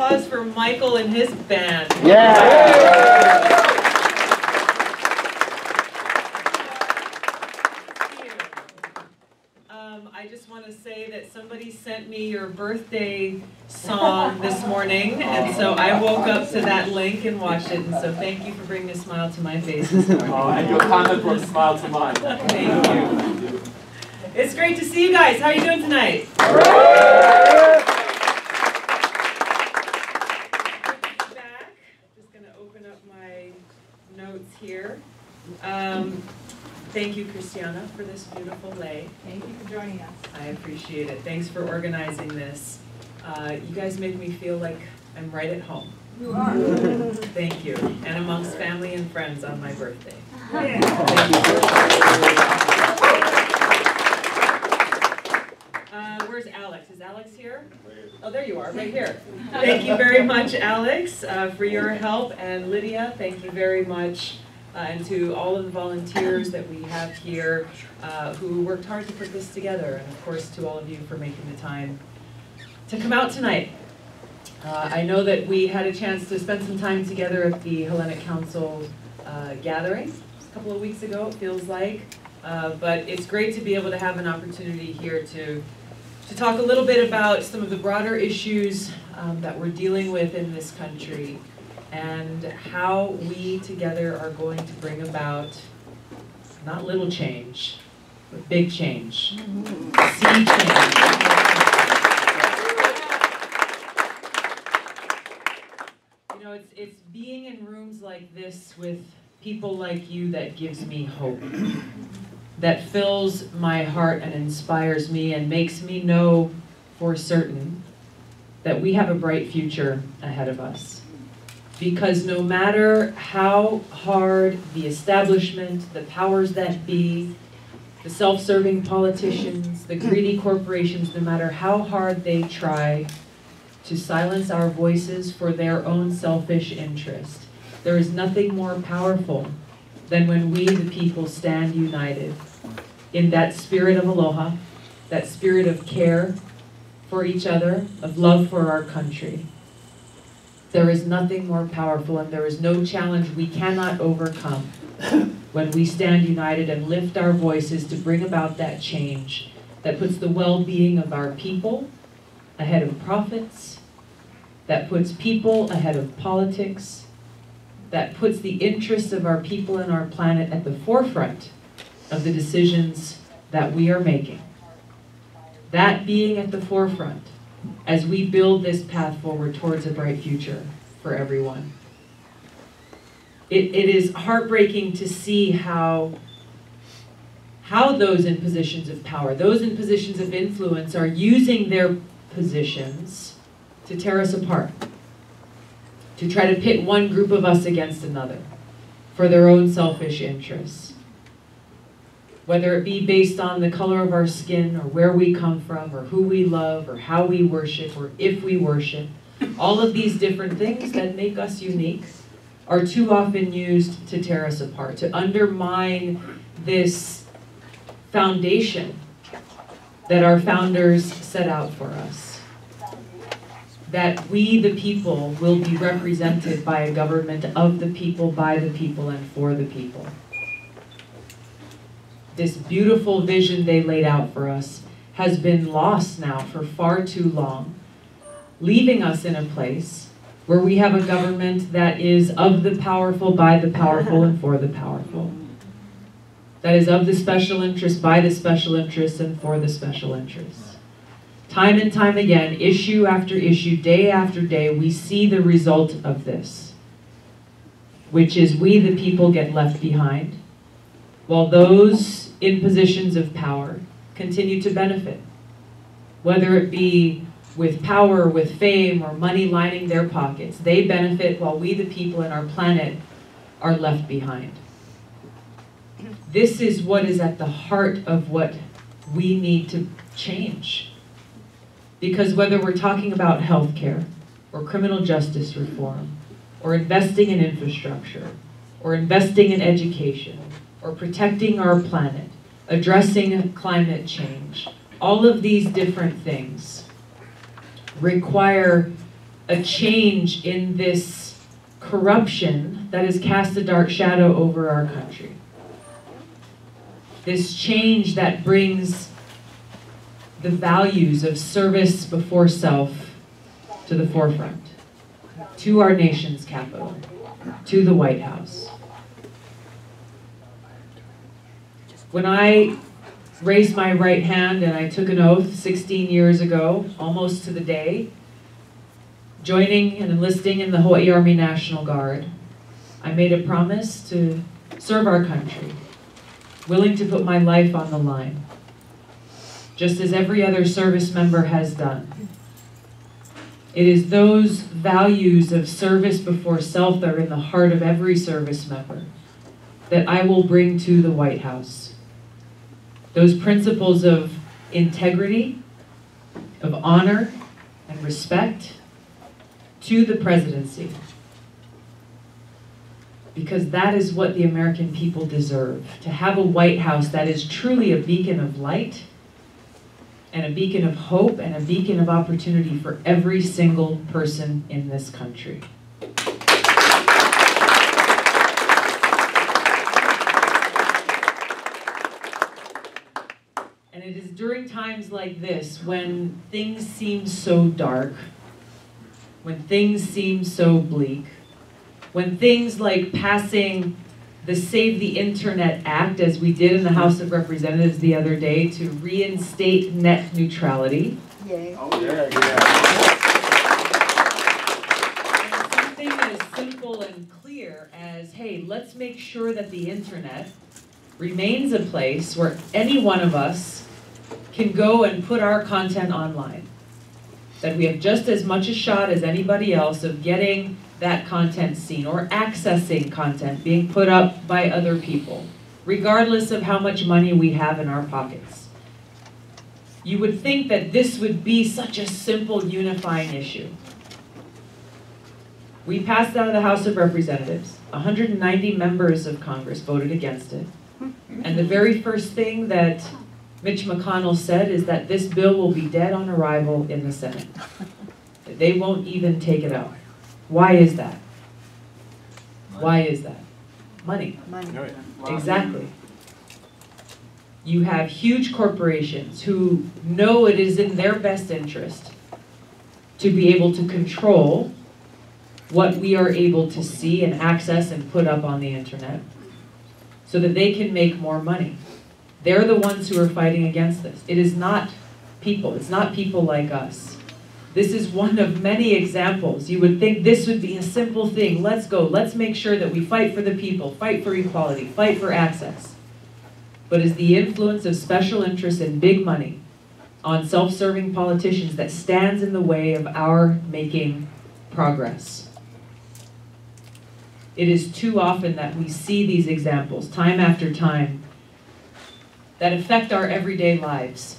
applause for Michael and his band. Yeah! I just want to say that somebody sent me your birthday song this morning, and so I woke up to that link and watched it, and so thank you for bringing a smile to my face this morning. And your comment brought a smile to mine. Thank you. It's great to see you guys. How are you doing tonight? Back. Just going to open up my notes here. Thank you, Christiana, for this beautiful lay. Thank you for joining us. I appreciate it. Thanks for organizing this. You guys make me feel like I'm right at home. You are. Thank you. And amongst family and friends on my birthday. Yeah. Thank you. Where's Alex? Is Alex here? Oh, there you are, right here. Thank you very much, Alex, for your help. And Lydia, thank you very much. And to all of the volunteers that we have here who worked hard to put this together, and of course to all of you for making the time to come out tonight. I know that we had a chance to spend some time together at the Hellenic Council gathering a couple of weeks ago, it feels like, but it's great to be able to have an opportunity here to talk a little bit about some of the broader issues that we're dealing with in this country, and how we together are going to bring about not little change, but big change, sea change. You know, it's being in rooms like this with people like you that gives me hope, that fills my heart and inspires me and makes me know for certain that we have a bright future ahead of us. Because no matter how hard the establishment, the powers that be, the self-serving politicians, the greedy corporations, no matter how hard they try to silence our voices for their own selfish interest, there is nothing more powerful than when we, the people, stand united in that spirit of aloha, that spirit of care for each other, of love for our country. There is nothing more powerful, and there is no challenge we cannot overcome when we stand united and lift our voices to bring about that change that puts the well-being of our people ahead of profits, that puts people ahead of politics, that puts the interests of our people and our planet at the forefront of the decisions that we are making. That being at the forefront as we build this path forward towards a bright future for everyone. It is heartbreaking to see how those in positions of power, those in positions of influence, are using their positions to tear us apart, to try to pit one group of us against another for their own selfish interests. Whether it be based on the color of our skin, or where we come from, or who we love, or how we worship, or if we worship, all of these different things that make us unique are too often used to tear us apart, to undermine this foundation that our founders set out for us. That we, the people, will be represented by a government of the people, by the people, and for the people. This beautiful vision they laid out for us has been lost now for far too long, leaving us in a place where we have a government that is of the powerful, by the powerful, and for the powerful. That is of the special interest, by the special interests, and for the special interests. Time and time again, issue after issue, day after day, we see the result of this, which is we, the people, get left behind, while those in positions of power continue to benefit, whether it be with power, with fame, or money lining their pockets. They benefit while we, the people, and our planet are left behind. This is what is at the heart of what we need to change. Because whether we're talking about healthcare, or criminal justice reform, or investing in infrastructure, or investing in education, or protecting our planet, addressing climate change, all of these different things require a change in this corruption that has cast a dark shadow over our country. This change that brings the values of service before self to the forefront, to our nation's capital, to the White House. When I raised my right hand and I took an oath 16 years ago, almost to the day, joining and enlisting in the Hawaii Army National Guard, I made a promise to serve our country, willing to put my life on the line, just as every other service member has done. It is those values of service before self that are in the heart of every service member that I will bring to the White House. Those principles of integrity, of honor and respect to the presidency. Because that is what the American people deserve. To have a White House that is truly a beacon of light and a beacon of hope and a beacon of opportunity for every single person in this country. And it is during times like this when things seem so dark, when things seem so bleak, when things like passing the Save the Internet Act, as we did in the House of Representatives the other day, to reinstate net neutrality. Yay. Oh, yeah. And something as simple and clear as, hey, let's make sure that the internet remains a place where any one of us can go and put our content online. That we have just as much a shot as anybody else of getting that content seen or accessing content being put up by other people, regardless of how much money we have in our pockets. You would think that this would be such a simple unifying issue. We passed out of the House of Representatives. 190 members of Congress voted against it. And the very first thing that Mitch McConnell said is that this bill will be dead on arrival in the Senate. That they won't even take it out. Why is that? Why is that? Money. Money. Exactly. You have huge corporations who know it is in their best interest to be able to control what we are able to see and access and put up on the internet so that they can make more money. They're the ones who are fighting against this. It is not people. It's not people like us. This is one of many examples. You would think this would be a simple thing. Let's go. Let's make sure that we fight for the people, fight for equality, fight for access. But it's the influence of special interests and big money on self-serving politicians that stands in the way of our making progress. It is too often that we see these examples, time after time, that affect our everyday lives.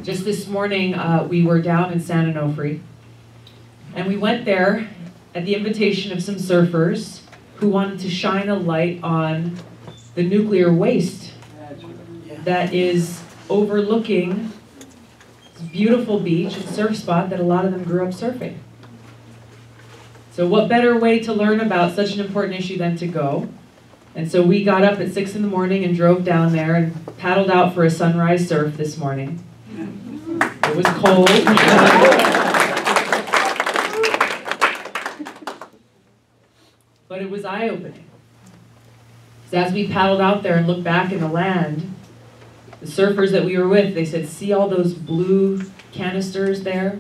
Just this morning, we were down in San Onofre, and we went there at the invitation of some surfers who wanted to shine a light on the nuclear waste that is overlooking this beautiful beach and surf spot that a lot of them grew up surfing. So what better way to learn about such an important issue than to go? And so we got up at 6 in the morning and drove down there and paddled out for a sunrise surf this morning. It was cold. But it was eye-opening. So as we paddled out there and looked back in the land, the surfers that we were with, they said, see all those blue canisters there?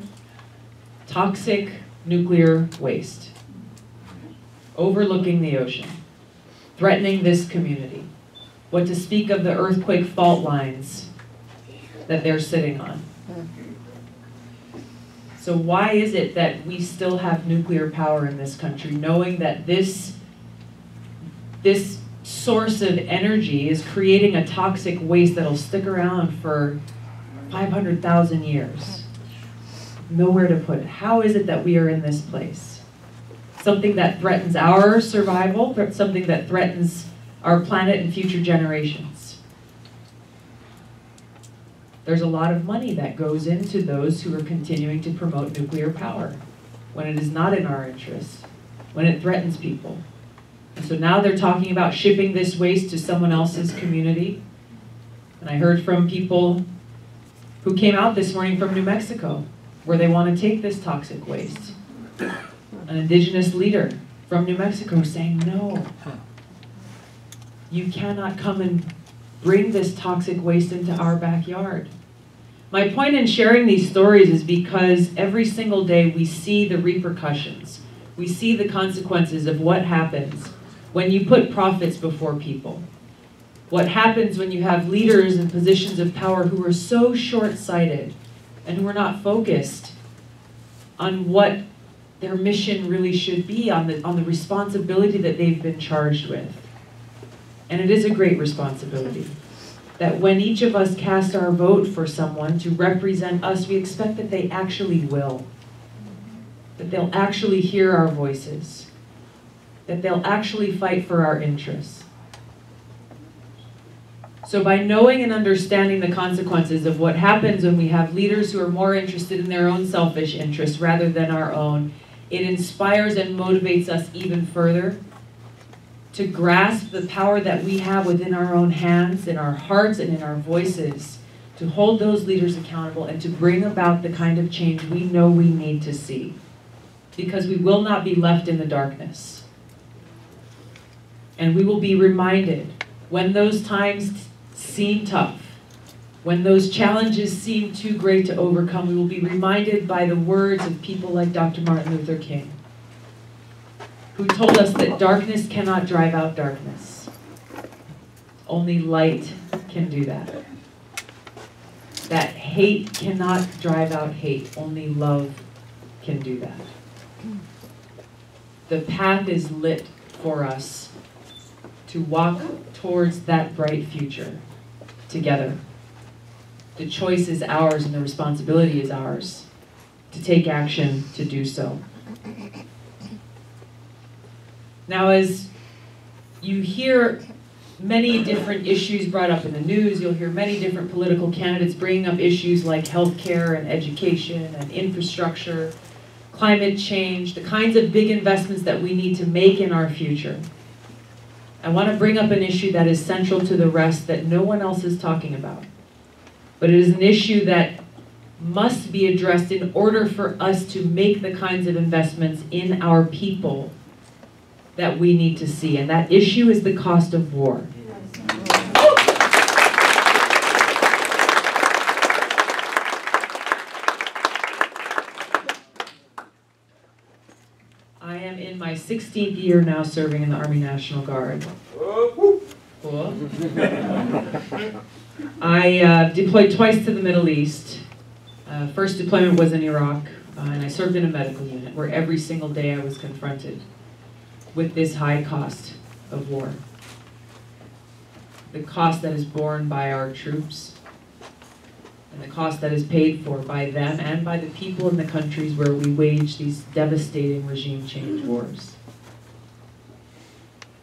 Toxic nuclear waste. Overlooking the ocean. Threatening this community. What to speak of the earthquake fault lines that they're sitting on. So why is it that we still have nuclear power in this country, knowing that this source of energy is creating a toxic waste that'll stick around for 500,000 years? Nowhere to put it. How is it that we are in this place? Something that threatens our survival, something that threatens our planet and future generations. There's a lot of money that goes into those who are continuing to promote nuclear power. when it is not in our interest, when it threatens people. And so now they're talking about shipping this waste to someone else's community. And I heard from people who came out this morning from New Mexico, where they want to take this toxic waste. An indigenous leader from New Mexico saying, no, you cannot come and bring this toxic waste into our backyard. My point in sharing these stories is because every single day we see the repercussions. We see the consequences of what happens when you put profits before people. What happens when you have leaders in positions of power who are so short-sighted and who are not focused on what their mission really should be, on the responsibility that they've been charged with. And it is a great responsibility. That when each of us cast our vote for someone to represent us, we expect that they actually will. That they'll actually hear our voices. That they'll actually fight for our interests. So by knowing and understanding the consequences of what happens when we have leaders who are more interested in their own selfish interests rather than our own, it inspires and motivates us even further to grasp the power that we have within our own hands, in our hearts, and in our voices, to hold those leaders accountable and to bring about the kind of change we know we need to see. Because we will not be left in the darkness. And we will be reminded when those times seem tough, when those challenges seem too great to overcome, we will be reminded by the words of people like Dr. Martin Luther King, who told us that darkness cannot drive out darkness. Only light can do that. That hate cannot drive out hate. Only love can do that. The path is lit for us to walk towards that bright future together. The choice is ours and the responsibility is ours to take action to do so. Now, as you hear many different issues brought up in the news, you'll hear many different political candidates bringing up issues like healthcare and education and infrastructure, climate change, the kinds of big investments that we need to make in our future. I want to bring up an issue that is central to the rest that no one else is talking about. But it is an issue that must be addressed in order for us to make the kinds of investments in our people that we need to see. And that issue is the cost of war. I am in my 16th year now serving in the Army National Guard. Cool. I deployed twice to the Middle East. First deployment was in Iraq, and I served in a medical unit where every single day I was confronted with this high cost of war. The cost that is borne by our troops, and the cost that is paid for by them and by the people in the countries where we wage these devastating regime change wars.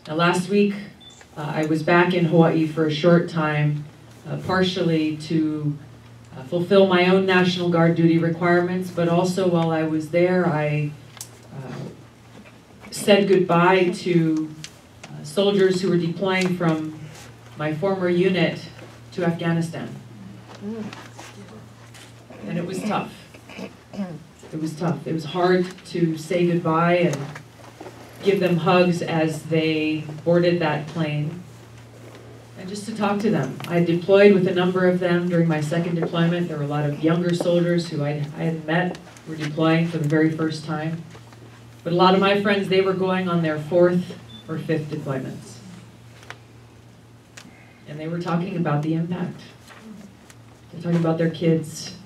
Now last week, I was back in Hawaii for a short time, partially to fulfill my own National Guard duty requirements, but also while I was there, I said goodbye to soldiers who were deploying from my former unit to Afghanistan. And it was tough. It was tough. It was hard to say goodbye and give them hugs as they boarded that plane. And just to talk to them. I deployed with a number of them during my second deployment. There were a lot of younger soldiers who I hadn't met, were deploying for the very first time. But a lot of my friends, they were going on their 4th or 5th deployments. And they were talking about the impact. They're talking about their kids.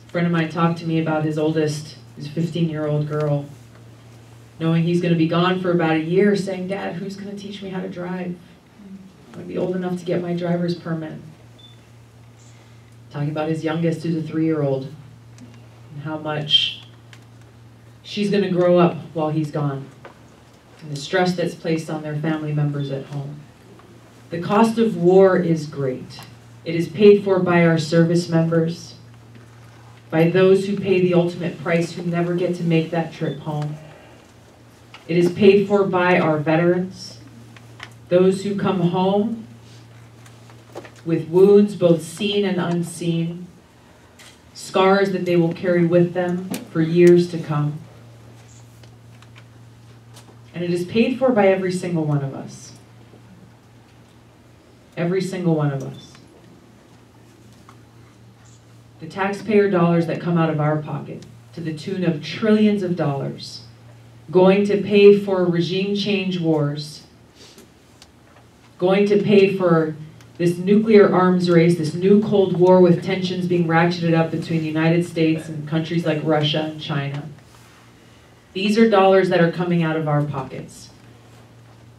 A friend of mine talked to me about his oldest, his 15-year-old girl, knowing he's going to be gone for about a year, saying, "Dad, who's going to teach me how to drive? I'm going to be old enough to get my driver's permit." Talking about his youngest, who's a 3-year-old, and how much she's going to grow up while he's gone, and the stress that's placed on their family members at home. The cost of war is great. It is paid for by our service members. by those who pay the ultimate price who never get to make that trip home. It is paid for by our veterans, those who come home with wounds both seen and unseen, scars that they will carry with them for years to come. And it is paid for by every single one of us. Every single one of us. The taxpayer dollars that come out of our pocket, to the tune of trillions of dollars, going to pay for regime change wars, going to pay for this nuclear arms race, this new Cold War with tensions being ratcheted up between the United States and countries like Russia and China. These are dollars that are coming out of our pockets.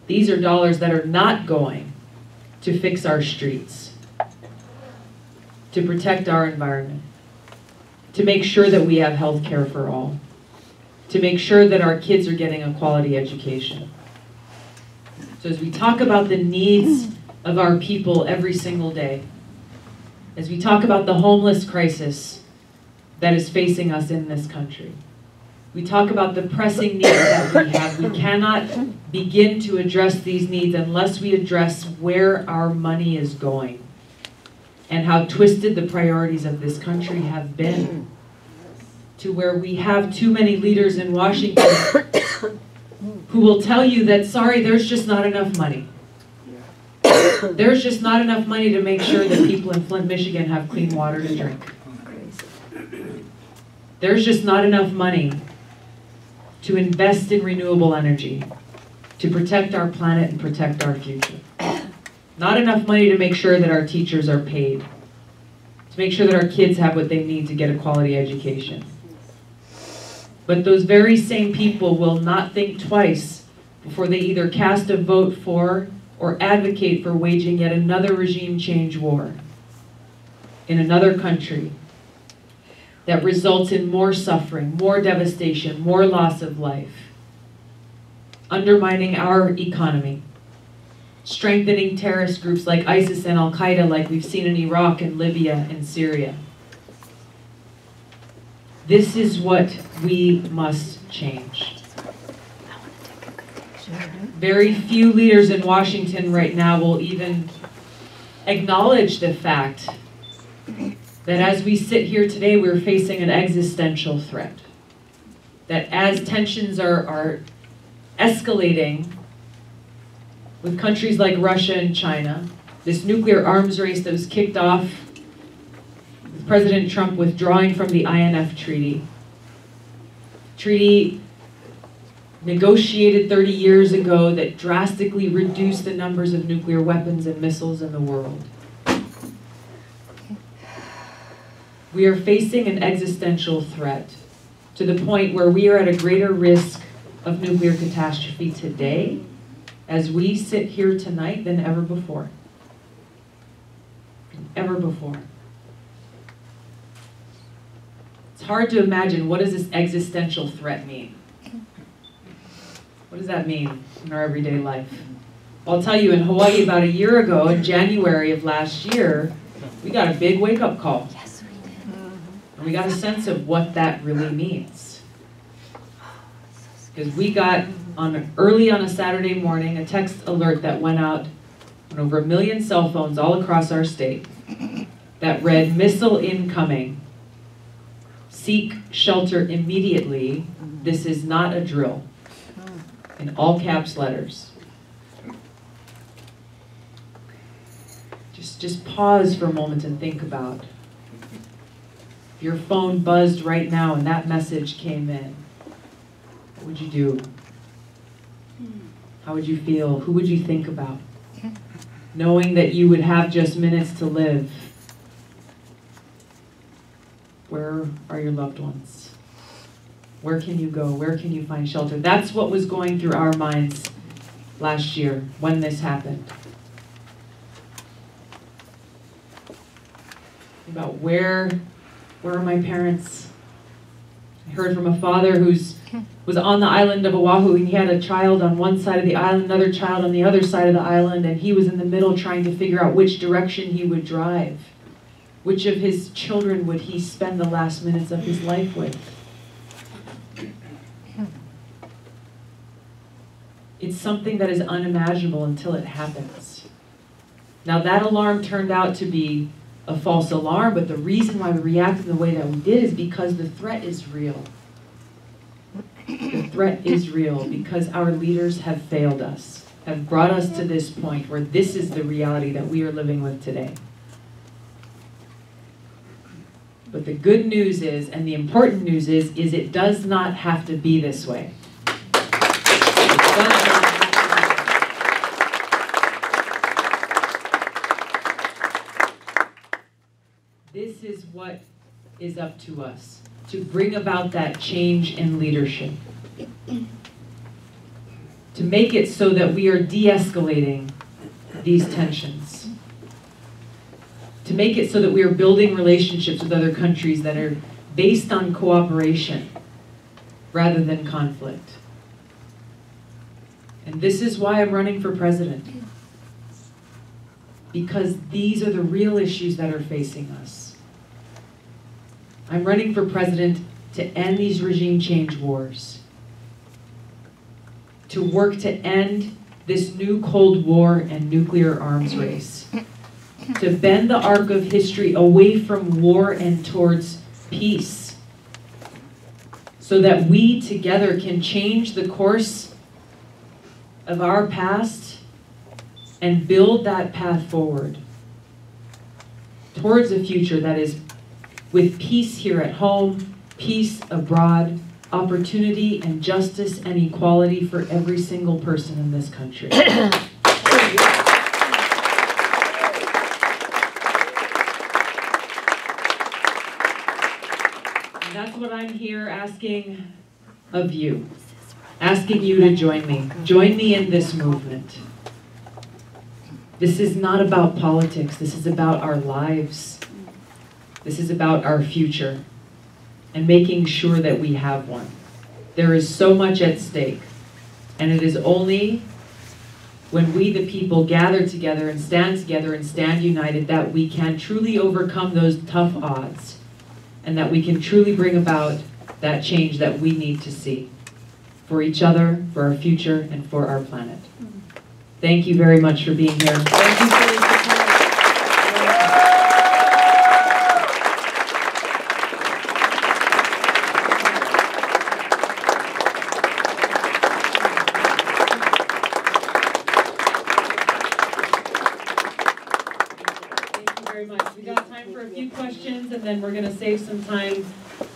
These are dollars that are not going to fix our streets, to protect our environment, to make sure that we have health care for all, to make sure that our kids are getting a quality education. So as we talk about the needs of our people every single day, as we talk about the homeless crisis that is facing us in this country, we talk about the pressing needs that we have. We cannot begin to address these needs unless we address where our money is going and how twisted the priorities of this country have been, to where we have too many leaders in Washington who will tell you that, sorry, there's just not enough money. There's just not enough money to make sure that people in Flint, Michigan have clean water to drink. There's just not enough money to invest in renewable energy, to protect our planet and protect our future. Not enough money to make sure that our teachers are paid, to make sure that our kids have what they need to get a quality education. But those very same people will not think twice before they either cast a vote for or advocate for waging yet another regime change war in another country that results in more suffering, more devastation, more loss of life, undermining our economy, strengthening terrorist groups like ISIS and Al-Qaeda like we've seen in Iraq and Libya and Syria. This is what we must change. Very few leaders in Washington right now will even acknowledge the fact that as we sit here today, we're facing an existential threat. That as tensions are escalating with countries like Russia and China, this nuclear arms race that was kicked off with President Trump withdrawing from the INF treaty negotiated 30 years ago that drastically reduced the numbers of nuclear weapons and missiles in the world. We are facing an existential threat to the point where we are at a greater risk of nuclear catastrophe today as we sit here tonight than ever before. Ever before. It's hard to imagine, what does this existential threat mean? What does that mean in our everyday life? Well, I'll tell you, in Hawaii about a year ago, in January of last year, we got a big wake-up call. Yes, we did. And we got a sense of what that really means. Because we got, early on a Saturday morning, a text alert that went out on over 1 million cell phones all across our state that read, "Missile incoming. Seek shelter immediately. This is not a drill." In all caps letters. Just pause for a moment and think about. If your phone buzzed right now and that message came in, what would you do? How would you feel? Who would you think about? Knowing that you would have just minutes to live. Where are your loved ones? Where can you go? Where can you find shelter? That's what was going through our minds last year when this happened. About where are my parents? I heard from a father who was on the island of Oahu, and he had a child on one side of the island, another child on the other side of the island, and he was in the middle trying to figure out which direction he would drive. Which of his children would he spend the last minutes of his life with? It's something that is unimaginable until it happens. Now that alarm turned out to be a false alarm, but the reason why we reacted the way that we did is because the threat is real. The threat is real because our leaders have failed us, have brought us to this point where this is the reality that we are living with today. But the good news is, and the important news is it does not have to be this way. It does not have to be. This is what is up to us, to bring about that change in leadership. To make it so that we are de-escalating these tensions. To make it so that we are building relationships with other countries that are based on cooperation rather than conflict. And this is why I'm running for president. Because these are the real issues that are facing us. I'm running for president to end these regime change wars. To work to end this new Cold War and nuclear arms race. To bend the arc of history away from war and towards peace. So that we together can change the course of our past and build that path forward towards a future that is with peace here at home, peace abroad, opportunity and justice and equality for every single person in this country. And that's what I'm here asking of you. Asking you to join me. Join me in this movement. This is not about politics. This is about our lives. This is about our future and making sure that we have one. There is so much at stake, and it is only when we, the people, gather together and stand united that we can truly overcome those tough odds and that we can truly bring about that change that we need to see for each other, for our future, and for our planet. Thank you very much for being here. Thank you for your support. We got time for a few questions, and then we're going to save some time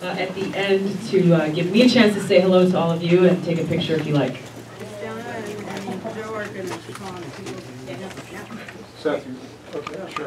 at the end to give me a chance to say hello to all of you and take a picture if you like. Seth, okay, sure.